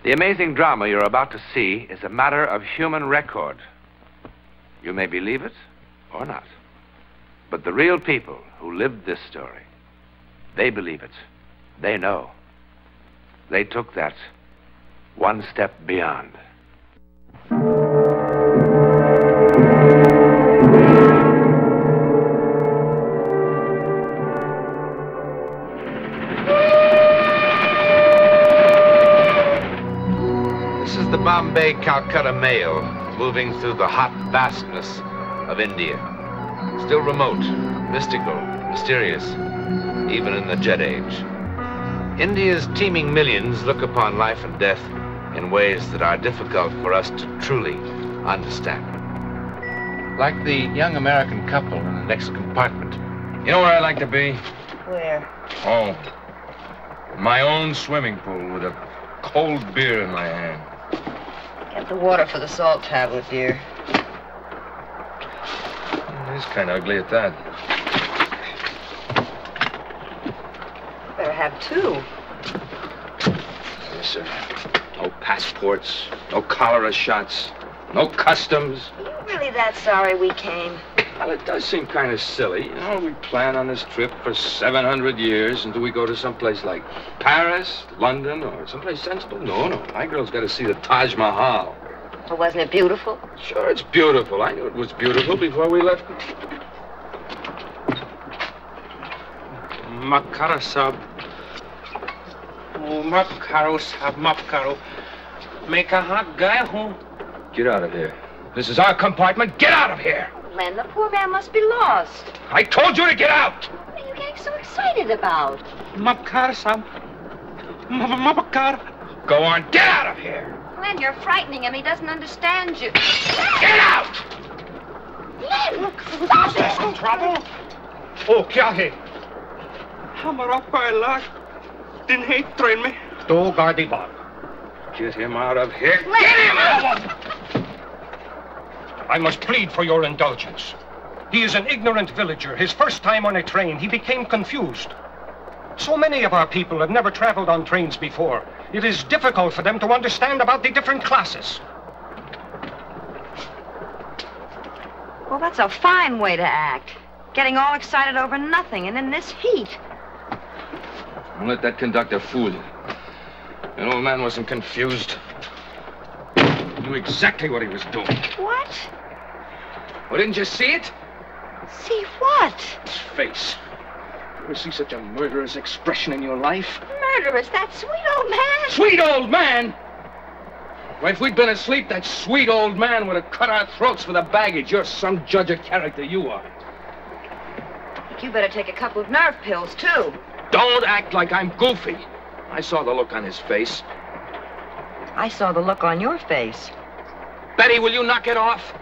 The amazing drama you're about to see is a matter of human record. You may believe it or not. But the real people who lived this story, they believe it. They know. They took that one step beyond. This is the Bombay-Calcutta mail moving through the hot vastness of India. Still remote, mystical, mysterious, even in the jet age. India's teeming millions look upon life and death in ways that are difficult for us to truly understand. Like the young American couple in the next compartment. You know where I'd like to be? Where? Oh, my own swimming pool with a cold beer in my hand. Get the water for the salt tablet, dear. He's kind of ugly at that. Better have two. Yes, sir. No passports, no cholera shots, no customs. Are you really that sorry we came? Well, it does seem kind of silly. You know, we plan on this trip for 700 years until we go to someplace like Paris, London, or someplace sensible. No. My girl's got to see the Taj Mahal. Well, wasn't it beautiful? Sure, it's beautiful. I knew it was beautiful before we left. Makara sab. Oh, Makaro sab, Makaro. Make a hot guy who. Get out of here. This is our compartment. Get out of here! Len, the poor man must be lost. I told you to get out! What are you getting so excited about? Makara sab. Makara. Go on, get out of here! Len, you're frightening him. He doesn't understand you. Get out! Len, stop it! Some trouble? Oh, kya hai? Hamara paila. Din hate train me. Do Gardi Bob. Get him out of here. Len. Get him out! I must plead for your indulgence. He is an ignorant villager. His first time on a train, he became confused. So many of our people have never traveled on trains before. It is difficult for them to understand about the different classes. Well, that's a fine way to act. Getting all excited over nothing and in this heat. Don't let that conductor fool you. That old man wasn't confused. He knew exactly what he was doing. What? Well, didn't you see it? See what? His face. Ever see such a murderous expression in your life? Murderous, that sweet old man. Sweet old man? Well, if we'd been asleep, that sweet old man would have cut our throats for the baggage. You're some judge of character, you are. I think you better take a couple of nerve pills, too. Don't act like I'm goofy. I saw the look on his face. I saw the look on your face. Betty, will you knock it off?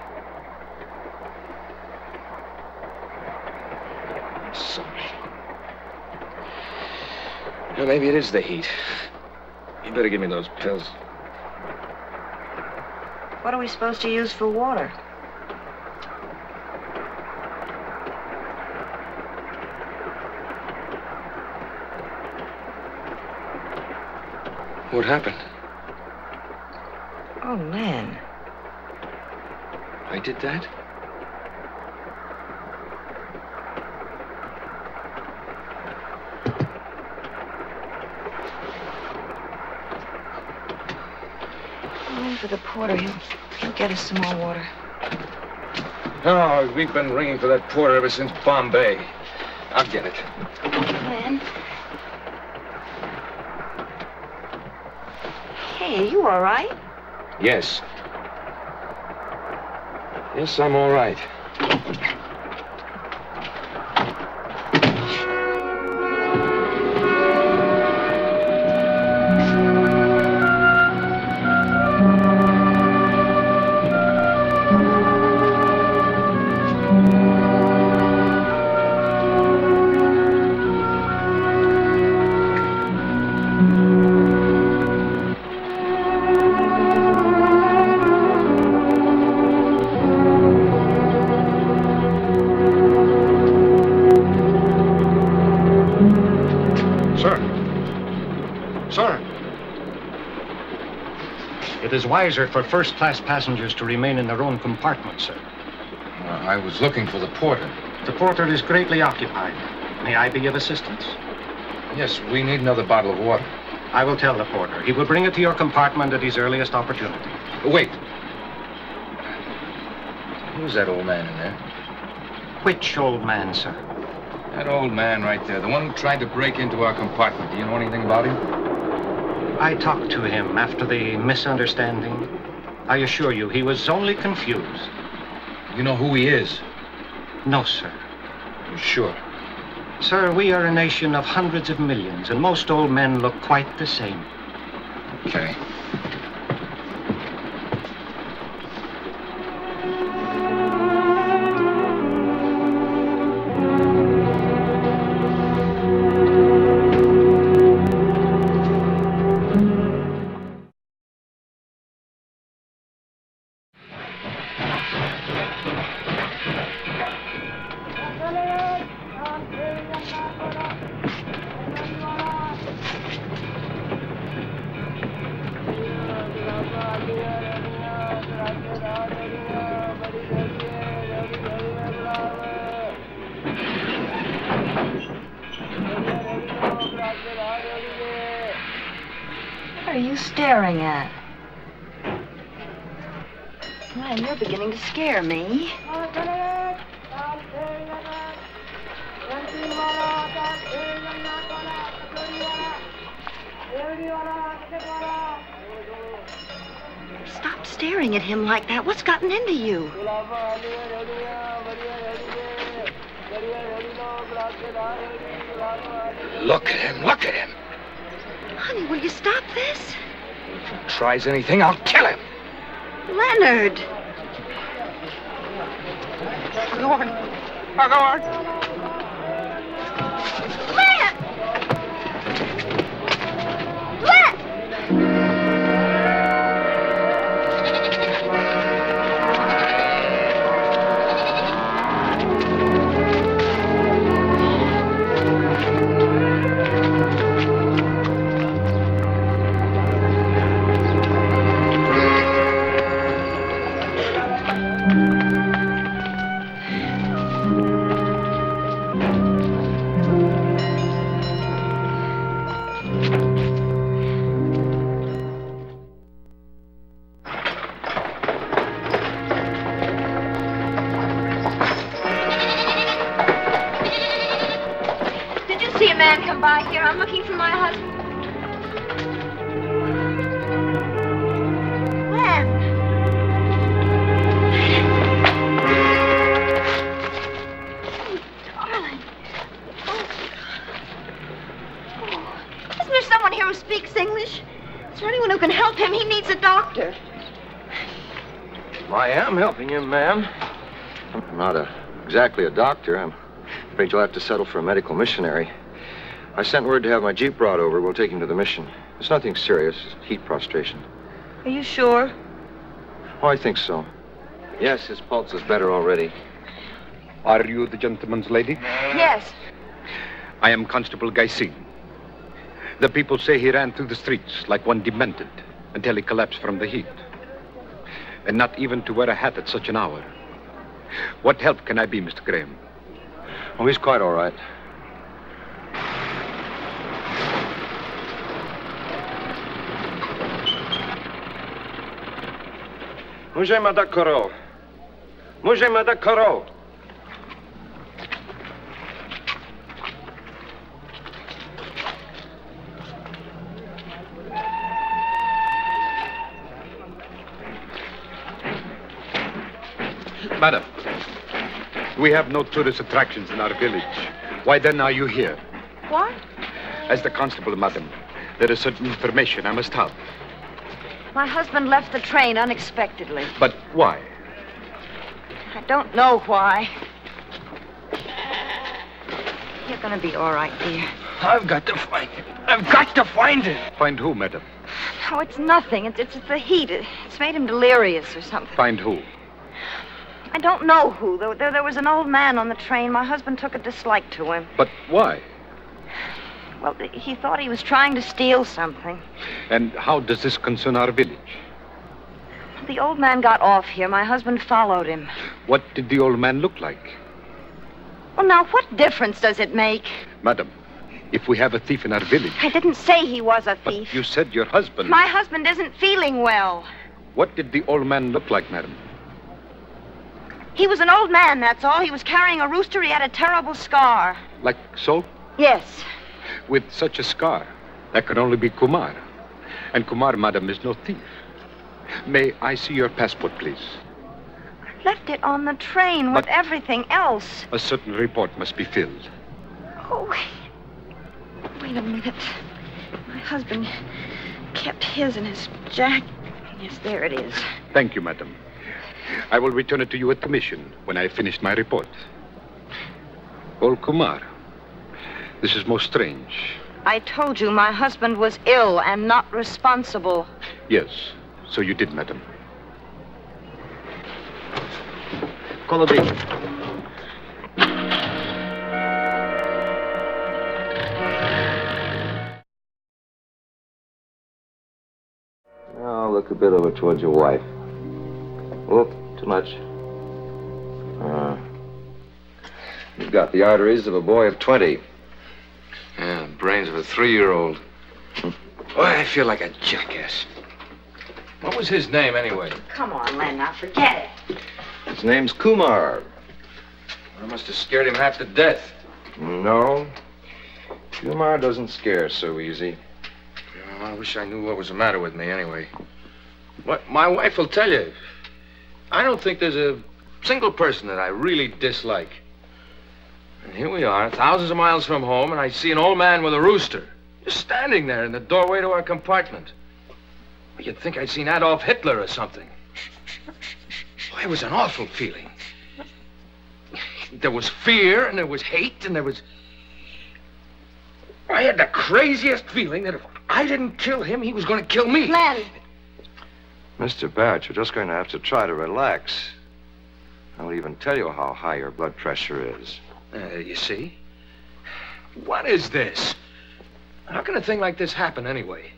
I'm sorry. Well, maybe it is the heat. You better give me those pills. What are we supposed to use for water? What happened? Oh, man. I did that? For the porter, he'll get us some more water. Oh, we've been ringing for that porter ever since Bombay. I'll get it. Len? Hey, are you all right? Yes. Yes, I'm all right. It is wiser for first-class passengers to remain in their own compartment, sir. I was looking for the porter. The porter is greatly occupied. May I be of assistance? Yes, we need another bottle of water. I will tell the porter. He will bring it to your compartment at his earliest opportunity. Wait. Who's that old man in there? Which old man, sir? That old man right there, the one who tried to break into our compartment. Do you know anything about him? I talked to him after the misunderstanding. I assure you, he was only confused. You know who he is? No, sir. You sure? Sir, we are a nation of hundreds of millions, and most old men look quite the same. Okay. What are you staring at? Man, you're beginning to scare me. Stop staring at him like that. What's gotten into you? Look at him, look at him. Honey, will you stop this? If he tries anything, I'll kill him. Leonard! Go on. Go on. Len! Len! By here. I'm looking for my husband. Len. Oh, darling. Oh. Isn't there someone here who speaks English? Is there anyone who can help him? He needs a doctor. I am helping him, ma'am. I'm not exactly a doctor. I'm afraid you'll have to settle for a medical missionary. I sent word to have my Jeep brought over. We'll take him to the mission. It's nothing serious. Heat prostration. Are you sure? Oh, I think so. Yes, his pulse is better already. Are you the gentleman's lady? Yes. I am Constable Gaisin. The people say he ran through the streets like one demented until he collapsed from the heat. And not even to wear a hat at such an hour. What help can I be, Mr. Graham? Oh, he's quite all right. Můžeme dát koro. Můžeme dát koro. Madam, we have no tourist attractions in our village. Why then are you here? What? As the constable, madam, there is certain information I must have. My husband left the train unexpectedly. But why? I don't know why. You're gonna be all right, dear. I've got to find it. I've got to find it. Find who, madam? No, it's nothing. It's the heat. It's made him delirious or something. Find who? I don't know who. There was an old man on the train. My husband took a dislike to him. But why? Well, he thought he was trying to steal something. And how does this concern our village? The old man got off here. My husband followed him. What did the old man look like? Well, now, what difference does it make? Madam, if we have a thief in our village... I didn't say he was a But thief. you said your husband... My husband isn't feeling well. What did the old man look like, madam? He was an old man, that's all. He was carrying a rooster. He had a terrible scar. Like so? Yes. With such a scar, that could only be Kumar. And Kumar, madam, is no thief. May I see your passport, please? I left it on the train with everything else. A certain report must be filled. Oh, wait a minute. My husband kept his in his jacket. Yes, there it is. Thank you, madam. I will return it to you at commission when I have finished my report. Old Kumar, this is most strange. I told you my husband was ill and not responsible. Yes, so you did, madam. Colby. Now look a bit over towards your wife. Oh, too much. You've got the arteries of a boy of 20. Yeah, brains of a 3-year-old. Boy, I feel like a jackass. What was his name, anyway? Come on, Len, now forget it. His name's Kumar. I must have scared him half to death. No. Kumar doesn't scare so easy. Oh, I wish I knew what was the matter with me, anyway. What my wife will tell you. I don't think there's a single person that I really dislike. And here we are, thousands of miles from home, and I see an old man with a rooster just standing there in the doorway to our compartment. You'd think I'd seen Adolf Hitler or something. Boy, it was an awful feeling. There was fear, and there was hate, and there was... I had the craziest feeling that if I didn't kill him, he was going to kill me. Len! Mr. Barrett, you're just going to have to try to relax. I won't even tell you how high your blood pressure is. You see? What is this? How can a thing like this happen anyway?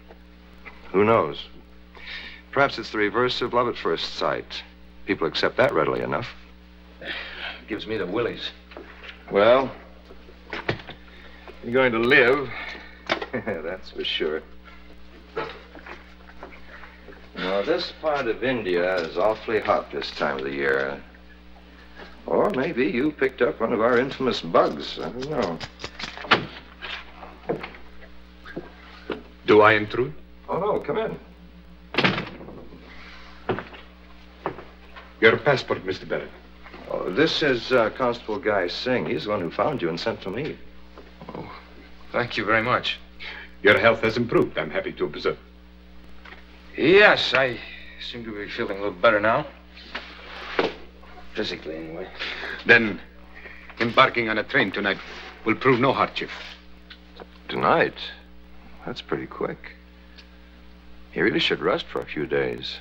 Who knows? Perhaps it's the reverse of love at first sight. People accept that readily enough. Gives me the willies. Well, you're going to live. That's for sure. Now, this part of India is awfully hot this time of the year. Or maybe you picked up one of our infamous bugs. I don't know. Do I intrude? Oh, no, come in. Your passport, Mr. Barrett. Oh, this is Constable Guy Singh. He's the one who found you and sent for me. Oh, thank you very much. Your health has improved, I'm happy to observe. Yes, I seem to be feeling a little better now. Physically, anyway. Then, embarking on a train tonight will prove no hardship. Tonight? That's pretty quick. You really should rest for a few days.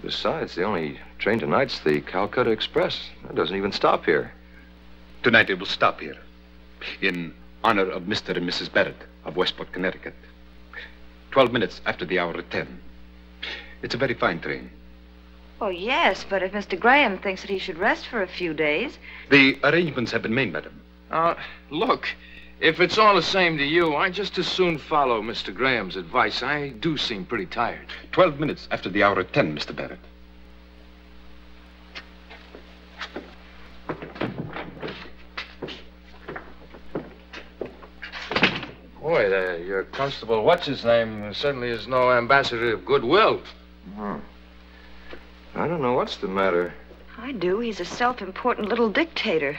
Besides, the only train tonight's the Calcutta Express. That doesn't even stop here. Tonight it will stop here, in honor of Mr. and Mrs. Barrett of Westwood, Connecticut. 12 minutes after the hour of 10. It's a very fine train. Oh, yes, but if Mr. Graham thinks that he should rest for a few days... The arrangements have been made, madam. Look, if it's all the same to you, I'd just as soon follow Mr. Graham's advice. I do seem pretty tired. 12 minutes after the hour of 10, Mr. Barrett. Boy, your constable, what's-his-name, certainly is no ambassador of goodwill. I don't know what's the matter. I do. He's a self-important little dictator.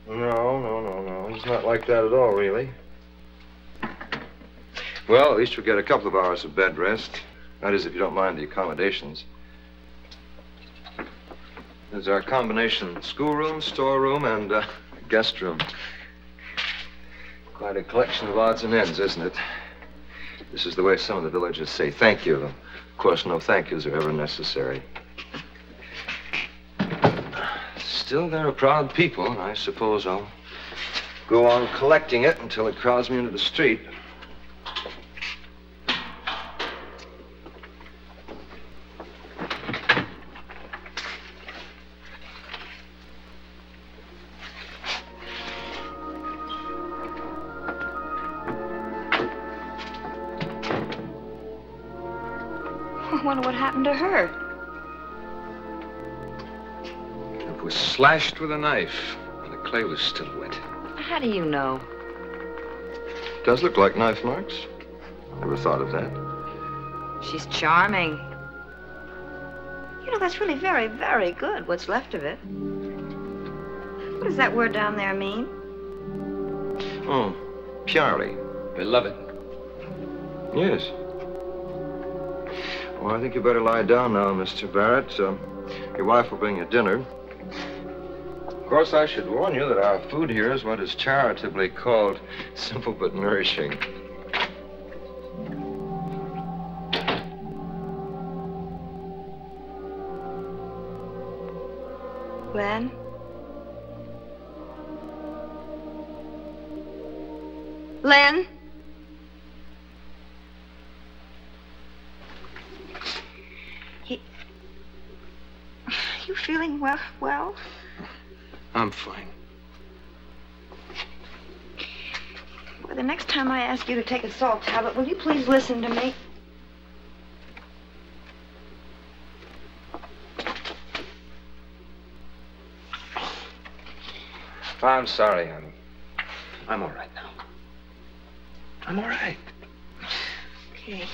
No. He's not like that at all, really. Well, at least we'll get a couple of hours of bed rest. That is, if you don't mind the accommodations. There's our combination schoolroom, storeroom, and guest room. Quite a collection of odds and ends, isn't it? This is the way some of the villagers say thank you. Of course, no thank yous are ever necessary. Still, they're a proud people, and I suppose I'll go on collecting it until it crowds me into the street. wonder what happened to her. It was slashed with a knife, and the clay was still wet. How do you know? Does look like knife marks. Never thought of that. She's charming. You know, that's really very, very good, what's left of it. What does that word down there mean? Oh, purely. Beloved. Yes. Well, I think you better lie down now, Mr. Barrett. Your wife will bring you dinner. Of course, I should warn you that our food here is what is charitably called simple but nourishing. Glenn? Len? You feeling well? I'm fine. Well, the next time I ask you to take a salt tablet, will you please listen to me? I'm sorry, honey. I'm all right now. I'm all right. Okay.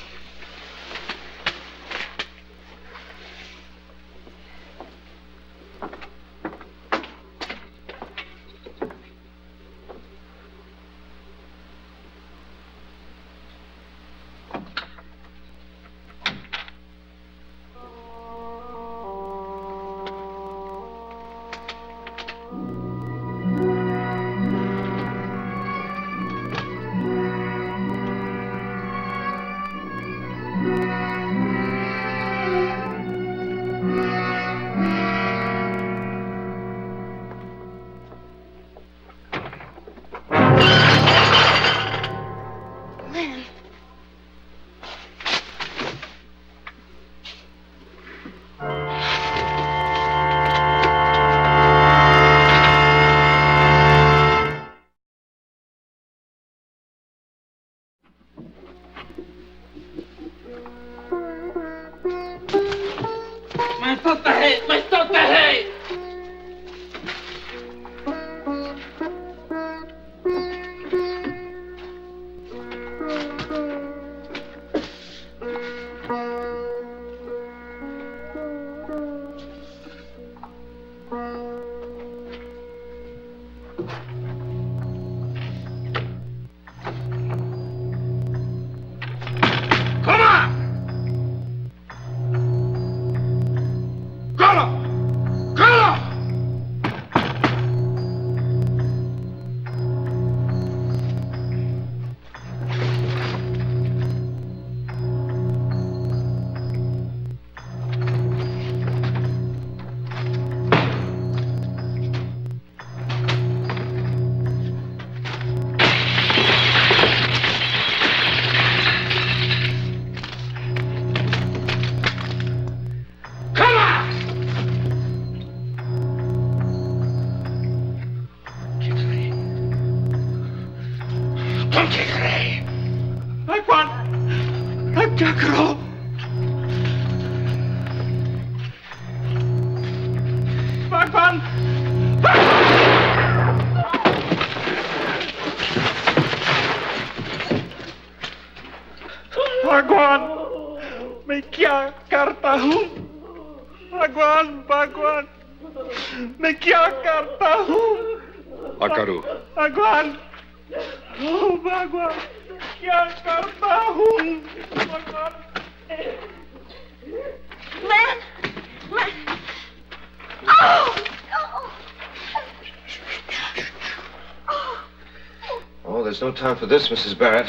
Oh, there's no time for this, Mrs. Barrett.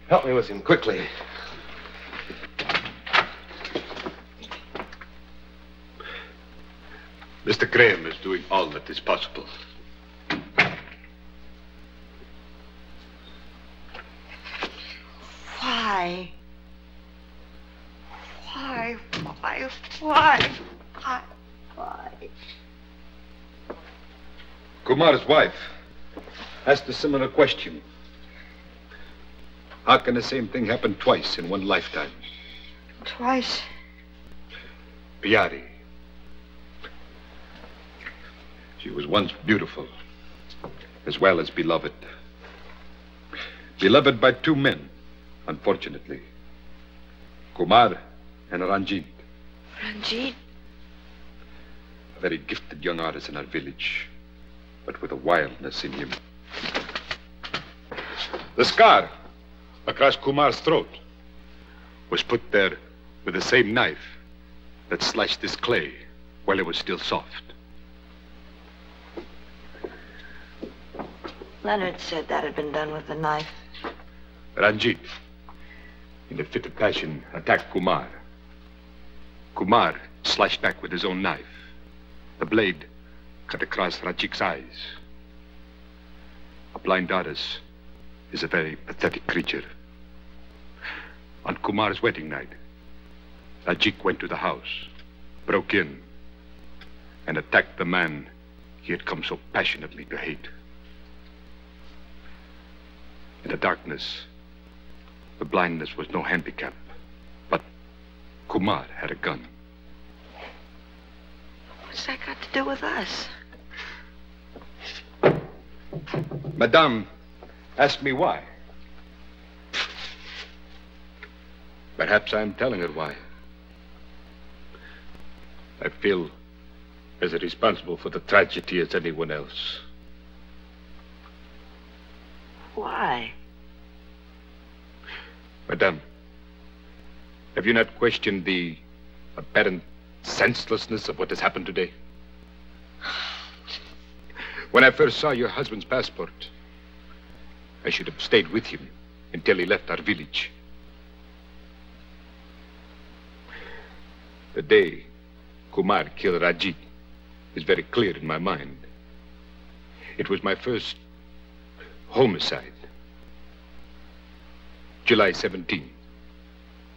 Help me with him, quickly. Mr. Graham is doing all that is possible. Why? Kumar's wife asked a similar question. How can the same thing happen twice in one lifetime? Twice Piari. She was once beautiful, as well as beloved. Beloved by two men, unfortunately. Kumar and Ranjit. Ranjit? A very gifted young artist in our village, but with a wildness in him. The scar across Kumar's throat was put there with the same knife that slashed this clay while it was still soft. Leonard said that had been done with the knife. Ranjit, in a fit of passion, attacked Kumar. Kumar slashed back with his own knife. The blade cut across Ranjit's eyes. A blind artist is a very pathetic creature. On Kumar's wedding night, Ranjit went to the house, broke in, and attacked the man he had come so passionately to hate. In the darkness, the blindness was no handicap, but Kumar had a gun. What's that got to do with us? Madame asked me why. Perhaps I'm telling her why. I feel as irresponsible for the tragedy as anyone else. Why? Madame, have you not questioned the apparent senselessness of what has happened today? When I first saw your husband's passport, I should have stayed with him until he left our village. The day Kumar killed Ranjit is very clear in my mind. It was my first homicide. July 17,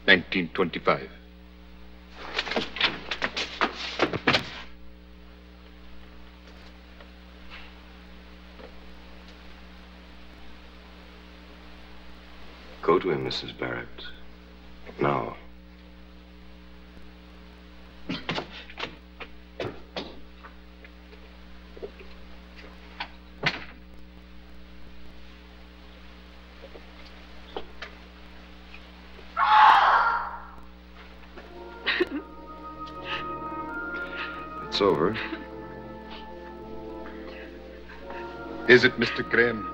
1925. Go to him, Mrs. Barrett. Now. It's over. Is it, Mr. Graham?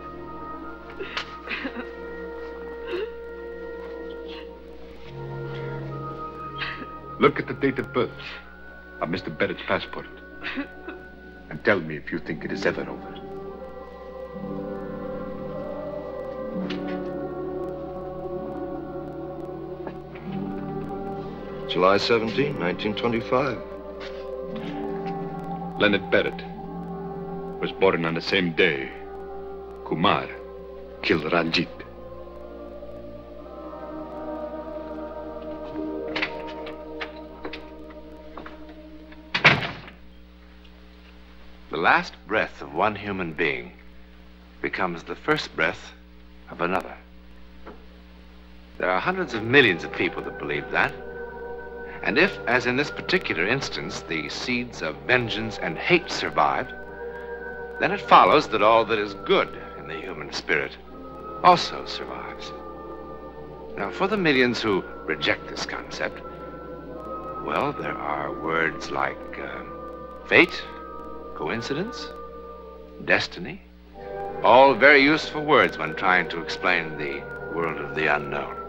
Look at the date of birth of Mr. Barrett's passport and tell me if you think it is ever over. July 17, 1925. Leonard Barrett was born on the same day Kumar killed Ranjit. The last breath of one human being becomes the first breath of another. There are hundreds of millions of people that believe that. And if, as in this particular instance, the seeds of vengeance and hate survived, then it follows that all that is good in the human spirit also survives. Now, for the millions who reject this concept, well, there are words like fate, coincidence, destiny, all very useful words when trying to explain the world of the unknown.